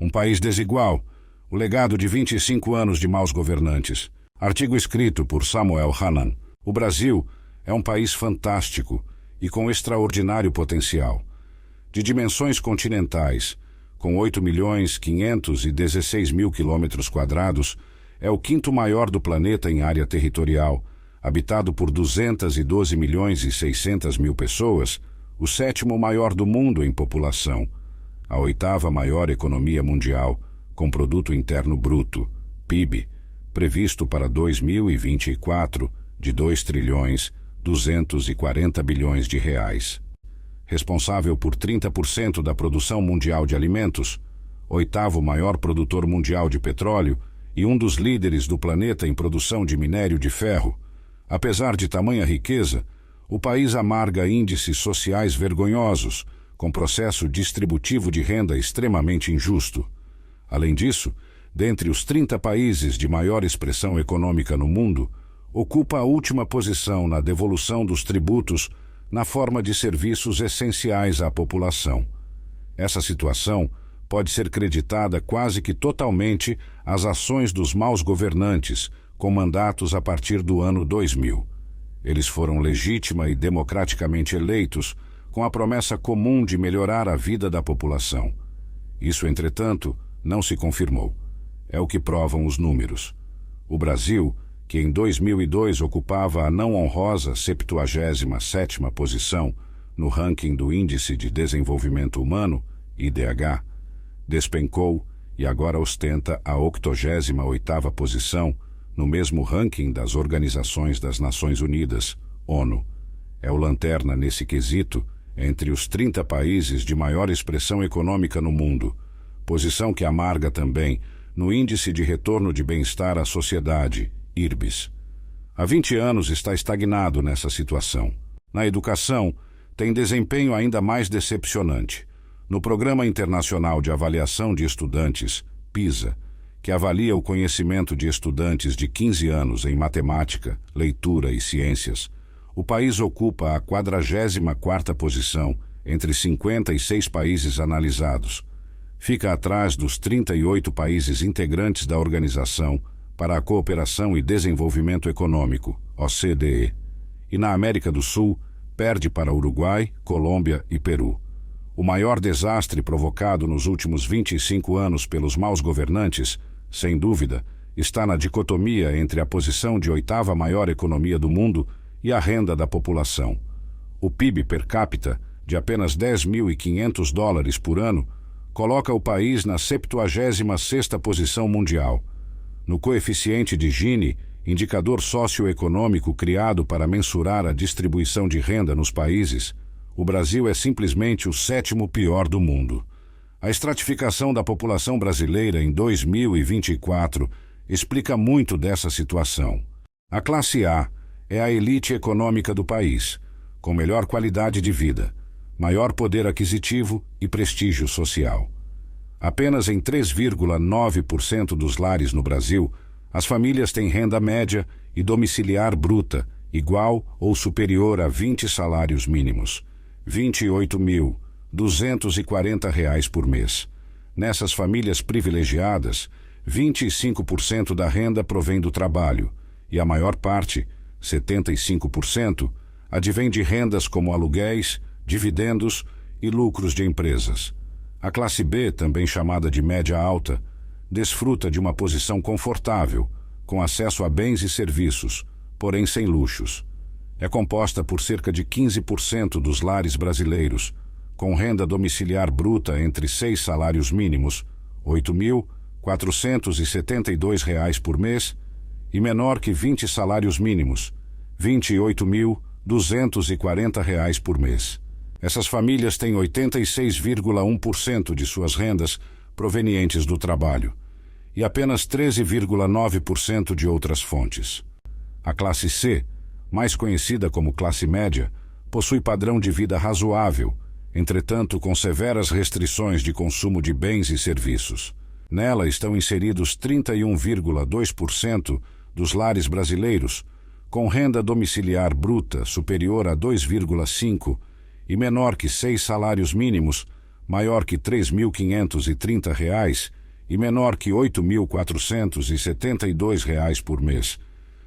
Um país desigual, o legado de 25 anos de maus governantes. Artigo escrito por Samuel Hanan. O Brasil é um país fantástico e com extraordinário potencial. De dimensões continentais, com 8.516.000 km², é o quinto maior do planeta em área territorial, habitado por 212.600.000 pessoas, o sétimo maior do mundo em população, a oitava maior economia mundial, com Produto Interno Bruto, PIB, previsto para 2024 de 2.240 bilhões de reais. Responsável por 30% da produção mundial de alimentos, oitavo maior produtor mundial de petróleo e um dos líderes do planeta em produção de minério de ferro, apesar de tamanha riqueza, o país amarga índices sociais vergonhosos, com processo distributivo de renda extremamente injusto. Além disso, dentre os 30 países de maior expressão econômica no mundo, ocupa a última posição na devolução dos tributos na forma de serviços essenciais à população. Essa situação pode ser creditada quase que totalmente às ações dos maus governantes, com mandatos a partir do ano 2000. Eles foram legítima e democraticamente eleitos, com a promessa comum de melhorar a vida da população. Isso, entretanto, não se confirmou. É o que provam os números. O Brasil, que em 2002 ocupava a não honrosa 77ª posição no ranking do Índice de Desenvolvimento Humano, IDH, despencou e agora ostenta a 88ª posição no mesmo ranking das Organizações das Nações Unidas, ONU. É o lanterna nesse quesito entre os 30 países de maior expressão econômica no mundo, posição que amarga também no Índice de Retorno de Bem-Estar à Sociedade, IRBES. Há 20 anos está estagnado nessa situação. Na educação, tem desempenho ainda mais decepcionante. No Programa Internacional de Avaliação de Estudantes, PISA, que avalia o conhecimento de estudantes de 15 anos em matemática, leitura e ciências, o país ocupa a 44ª posição entre 56 países analisados. Fica atrás dos 38 países integrantes da Organização para a Cooperação e Desenvolvimento Econômico, OCDE, e na América do Sul perde para Uruguai, Colômbia e Peru. O maior desastre provocado nos últimos 25 anos pelos maus governantes, sem dúvida, está na dicotomia entre a posição de oitava maior economia do mundo e a renda da população. O PIB per capita, de apenas $10.500 por ano, coloca o país na 76ª posição mundial. No coeficiente de Gini, indicador socioeconômico criado para mensurar a distribuição de renda nos países, o Brasil é simplesmente o sétimo pior do mundo. A estratificação da população brasileira em 2024 explica muito dessa situação. A classe A é a elite econômica do país, com melhor qualidade de vida, maior poder aquisitivo e prestígio social. Apenas em 3,9% dos lares no Brasil, as famílias têm renda média e domiciliar bruta igual ou superior a 20 salários mínimos, R$28.240 por mês. Nessas famílias privilegiadas, 25% da renda provém do trabalho e a maior parte, 75%, advém de rendas como aluguéis, dividendos e lucros de empresas. A classe B, também chamada de média alta, desfruta de uma posição confortável, com acesso a bens e serviços, porém sem luxos. É composta por cerca de 15% dos lares brasileiros, com renda domiciliar bruta entre 6 salários mínimos, R$8.472 por mês, e menor que 20 salários mínimos, R$28.240 por mês. Essas famílias têm 86,1% de suas rendas provenientes do trabalho e apenas 13,9% de outras fontes. A classe C, mais conhecida como classe média, possui padrão de vida razoável, entretanto com severas restrições de consumo de bens e serviços. Nela estão inseridos 31,2% dos lares brasileiros, com renda domiciliar bruta superior a 2,5 e menor que 6 salários mínimos, maior que R$ 3.530 e menor que R$ 8.472 por mês.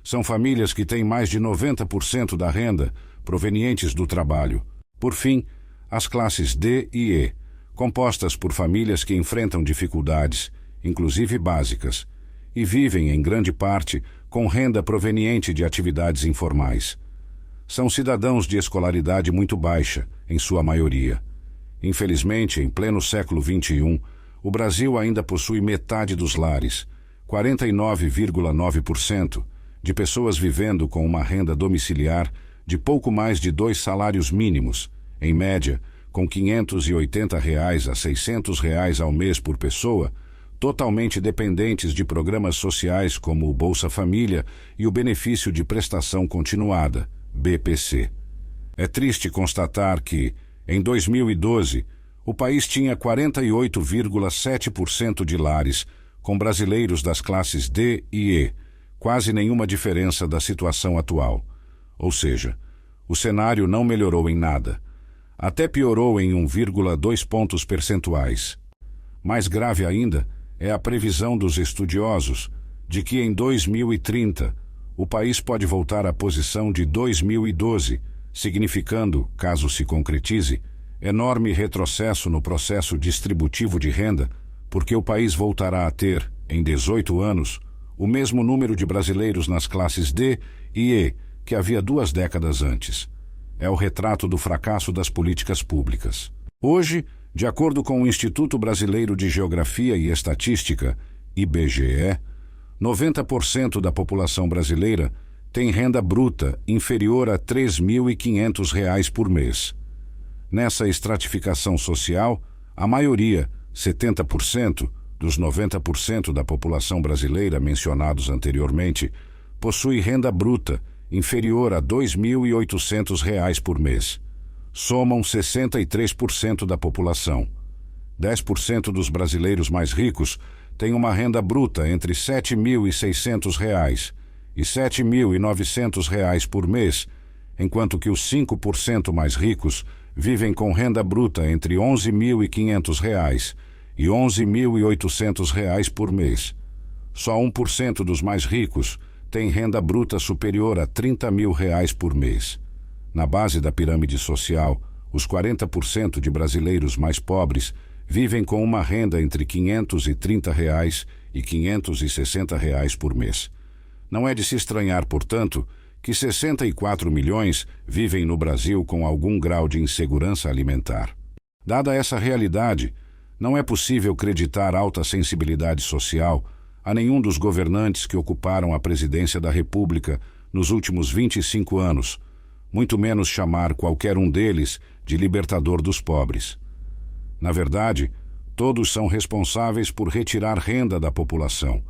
São famílias que têm mais de 90% da renda provenientes do trabalho. Por fim, as classes D e E, compostas por famílias que enfrentam dificuldades, inclusive básicas, e vivem, em grande parte, com renda proveniente de atividades informais. São cidadãos de escolaridade muito baixa, em sua maioria. Infelizmente, em pleno século XXI, o Brasil ainda possui metade dos lares, 49,9%, de pessoas vivendo com uma renda domiciliar de pouco mais de 2 salários mínimos, em média, com R$ 580 a R$ 600 ao mês por pessoa, totalmente dependentes de programas sociais como o Bolsa Família e o Benefício de Prestação Continuada, BPC. É triste constatar que, em 2012, o país tinha 48,7% de lares com brasileiros das classes D e E, quase nenhuma diferença da situação atual. Ou seja, o cenário não melhorou em nada. Até piorou em 1,2 pontos percentuais. Mais grave ainda é a previsão dos estudiosos de que em 2030 o país pode voltar à posição de 2012, significando, caso se concretize, enorme retrocesso no processo distributivo de renda, porque o país voltará a ter, em 18 anos, o mesmo número de brasileiros nas classes D e E que havia 2 décadas antes. É o retrato do fracasso das políticas públicas. Hoje, de acordo com o Instituto Brasileiro de Geografia e Estatística, IBGE, 90% da população brasileira tem renda bruta inferior a R$ 3.500 por mês. Nessa estratificação social, a maioria, 70%, dos 90% da população brasileira mencionados anteriormente, possui renda bruta inferior a R$ 2.800 por mês. Somam 63% da população. 10% dos brasileiros mais ricos têm uma renda bruta entre R$ 7.600 e R$ 7.900 por mês, enquanto que os 5% mais ricos vivem com renda bruta entre R$ 11.500 e R$ 11.800 por mês. Só 1% dos mais ricos tem renda bruta superior a R$ 30.000 por mês. Na base da pirâmide social, os 40% de brasileiros mais pobres vivem com uma renda entre R$ 530 e R$ 560 por mês. Não é de se estranhar, portanto, que 64 milhões vivem no Brasil com algum grau de insegurança alimentar. Dada essa realidade, não é possível creditar alta sensibilidade social a nenhum dos governantes que ocuparam a presidência da República nos últimos 25 anos, muito menos chamar qualquer um deles de libertador dos pobres. Na verdade, todos são responsáveis por retirar renda da população,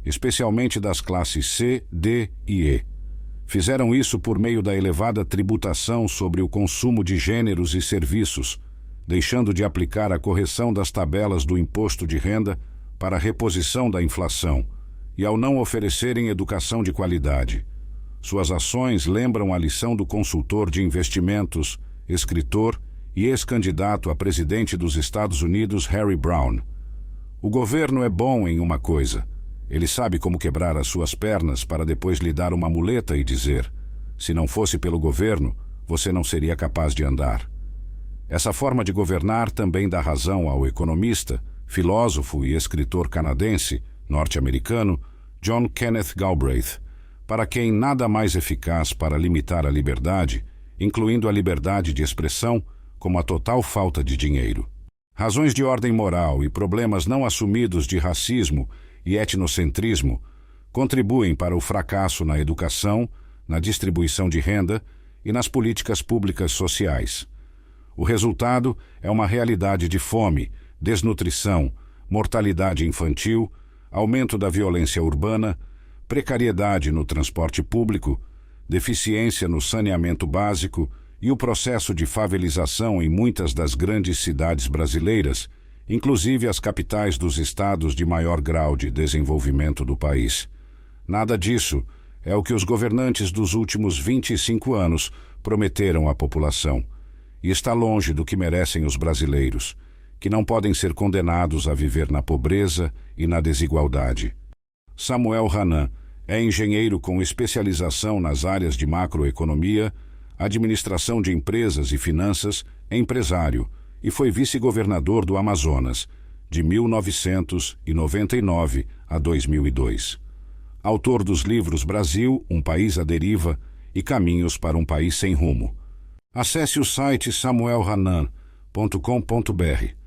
especialmente das classes C, D e E. Fizeram isso por meio da elevada tributação sobre o consumo de gêneros e serviços, deixando de aplicar a correção das tabelas do imposto de renda para a reposição da inflação, e ao não oferecerem educação de qualidade. Suas ações lembram a lição do consultor de investimentos, escritor e ex-candidato a presidente dos Estados Unidos Harry Browne. O governo é bom em uma coisa. Ele sabe como quebrar as suas pernas para depois lhe dar uma muleta e dizer: se não fosse pelo governo, você não seria capaz de andar. Essa forma de governar também dá razão ao economista, filósofo e escritor canadense, norte-americano, John Kenneth Galbraith, para quem nada mais eficaz para limitar a liberdade, incluindo a liberdade de expressão, como a total falta de dinheiro. Razões de ordem moral e problemas não assumidos de racismo e etnocentrismo contribuem para o fracasso na educação, na distribuição de renda e nas políticas públicas sociais. O resultado é uma realidade de fome, desnutrição, mortalidade infantil, aumento da violência urbana, precariedade no transporte público, deficiência no saneamento básico e o processo de favelização em muitas das grandes cidades brasileiras, inclusive as capitais dos estados de maior grau de desenvolvimento do país. Nada disso é o que os governantes dos últimos 25 anos prometeram à população, e está longe do que merecem os brasileiros, que não podem ser condenados a viver na pobreza e na desigualdade. Samuel Hanan é engenheiro com especialização nas áreas de macroeconomia, administração de empresas e finanças, empresário, e foi vice-governador do Amazonas, de 1999 a 2002. Autor dos livros Brasil, um país à deriva e Caminhos para um país sem rumo. Acesse o site samuelhanan.com.br.